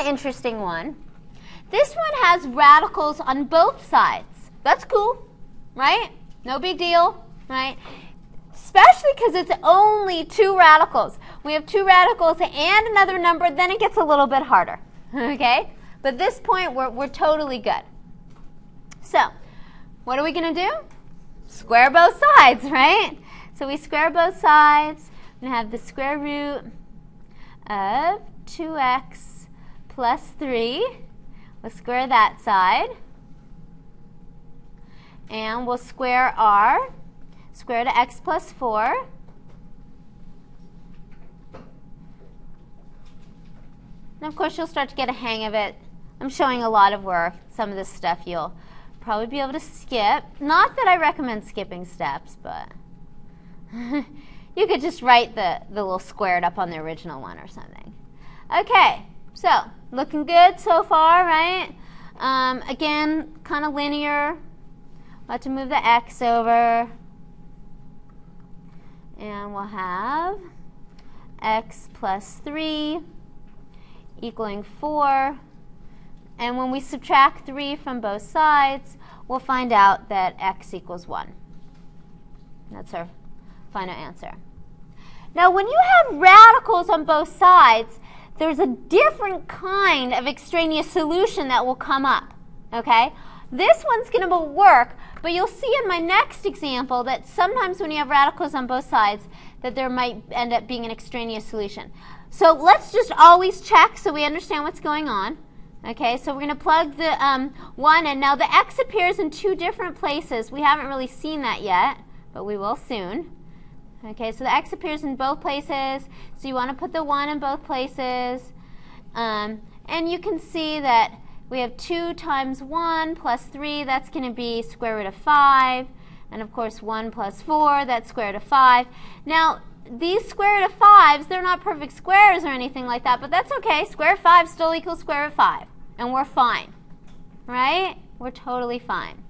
an interesting one. This one has radicals on both sides. That's cool, right? No big deal, right? Especially because it's only 2 radicals. We have 2 radicals and another number, then it gets a little bit harder, okay? But at this point, we're totally good. So, what are we going to do? Square both sides, right? So we square both sides. We're going to have the square root of 2x plus 3. We'll square that side. And we'll square r. Square root of x plus 4. And of course, you'll start to get a hang of it. I'm showing a lot of work. Some of this stuff you'll probably be able to skip. Not that I recommend skipping steps, but you could just write the little squared up on the original one or something. Okay, so looking good so far, right? Again, kind of linear. We'll have to move the x over. And we'll have x plus 3 equaling 4. And when we subtract 3 from both sides, we'll find out that x equals 1. That's our final answer. Now, when you have radicals on both sides, there's a different kind of extraneous solution that will come up, okay? This one's going to work, but you'll see in my next example that sometimes when you have radicals on both sides, that there might end up being an extraneous solution. So let's just always check so we understand what's going on. Okay, so we're going to plug the 1 in. Now the x appears in 2 different places. We haven't really seen that yet, but we will soon. Okay, so the x appears in both places. So you want to put the 1 in both places. And you can see that we have 2 times 1 plus 3. That's going to be square root of 5. And of course 1 plus 4, that's square root of 5. Now these square root of 5s, they're not perfect squares or anything like that, but that's okay. Square root of 5 still equals square root of 5. And we're fine, right? We're totally fine.